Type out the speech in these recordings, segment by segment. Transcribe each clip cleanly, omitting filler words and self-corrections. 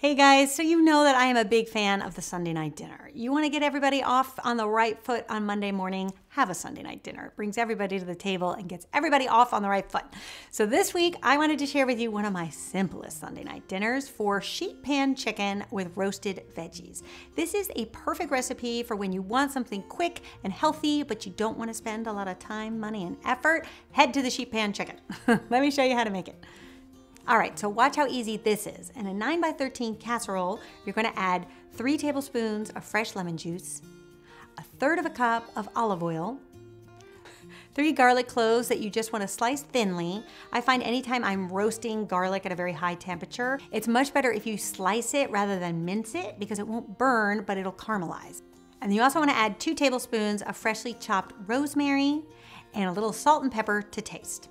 Hey guys, so you know that I am a big fan of the Sunday night dinner. You want to get everybody off on the right foot on Monday morning, have a Sunday night dinner. It brings everybody to the table and gets everybody off on the right foot. So this week, I wanted to share with you one of my simplest Sunday night dinners for sheet pan chicken with roasted veggies. This is a perfect recipe for when you want something quick and healthy, but you don't want to spend a lot of time, money, and effort. Head to the sheet pan chicken. Let me show you how to make it. All right, so watch how easy this is. In a 9x13 casserole, you're gonna add 3 tablespoons of fresh lemon juice, 1/3 cup of olive oil, 3 garlic cloves that you just wanna slice thinly. I find anytime I'm roasting garlic at a very high temperature, it's much better if you slice it rather than mince it because it won't burn, but it'll caramelize. And then you also wanna add 2 tablespoons of freshly chopped rosemary and a little salt and pepper to taste.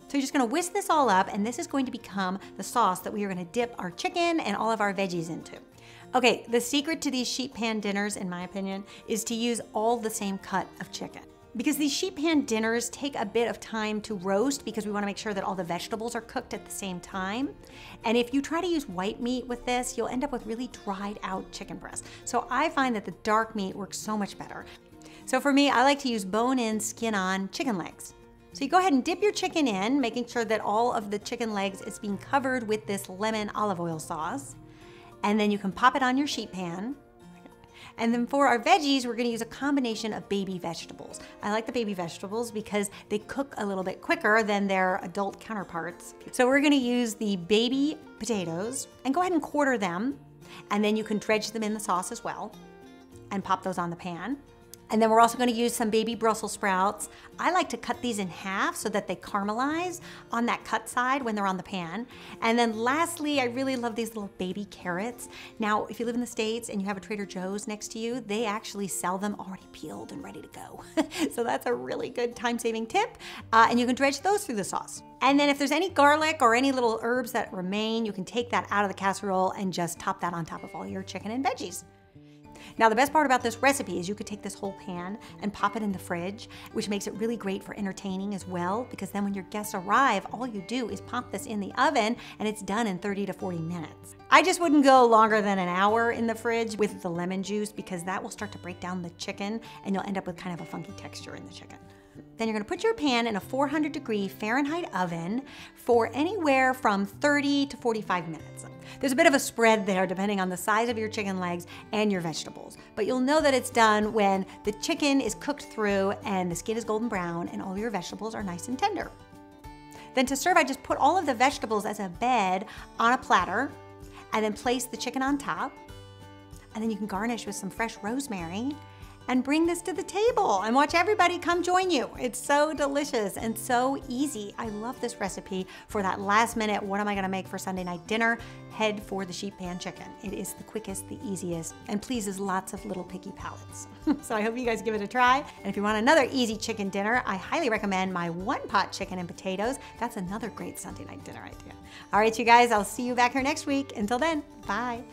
So you're just gonna whisk this all up, and this is going to become the sauce that we are gonna dip our chicken and all of our veggies into. Okay, the secret to these sheet pan dinners, in my opinion, is to use all the same cut of chicken. Because these sheet pan dinners take a bit of time to roast because we wanna make sure that all the vegetables are cooked at the same time. And if you try to use white meat with this, you'll end up with really dried out chicken breast. So I find that the dark meat works so much better. So for me, I like to use bone-in, skin-on chicken legs. So you go ahead and dip your chicken in, making sure that all of the chicken legs is being covered with this lemon olive oil sauce. And then you can pop it on your sheet pan. And then for our veggies, we're gonna use a combination of baby vegetables. I like the baby vegetables because they cook a little bit quicker than their adult counterparts. So we're gonna use the baby potatoes and go ahead and quarter them. And then you can dredge them in the sauce as well and pop those on the pan. And then we're also gonna use some baby Brussels sprouts. I like to cut these in half so that they caramelize on that cut side when they're on the pan. And then lastly, I really love these little baby carrots. Now, if you live in the States and you have a Trader Joe's next to you, they actually sell them already peeled and ready to go. So that's a really good time-saving tip. And you can dredge those through the sauce. And then if there's any garlic or any little herbs that remain, you can take that out of the casserole and just top that on top of all your chicken and veggies. Now the best part about this recipe is you could take this whole pan and pop it in the fridge, which makes it really great for entertaining as well, because then when your guests arrive, all you do is pop this in the oven and it's done in 30 to 40 minutes. I just wouldn't go longer than an hour in the fridge with the lemon juice because that will start to break down the chicken and you'll end up with kind of a funky texture in the chicken. Then you're gonna put your pan in a 400-degree Fahrenheit oven for anywhere from 30 to 45 minutes. There's a bit of a spread there depending on the size of your chicken legs and your vegetables, but you'll know that it's done when the chicken is cooked through and the skin is golden brown and all your vegetables are nice and tender. Then to serve, I just put all of the vegetables as a bed on a platter and then place the chicken on top. And then you can garnish with some fresh rosemary and bring this to the table and watch everybody come join you. It's so delicious and so easy. I love this recipe for that last minute, what am I gonna make for Sunday night dinner? Head for the sheet pan chicken. It is the quickest, the easiest, and pleases lots of little picky palates. So I hope you guys give it a try. And if you want another easy chicken dinner, I highly recommend my one-pot chicken and potatoes. That's another great Sunday night dinner idea. All right, you guys, I'll see you back here next week. Until then, bye.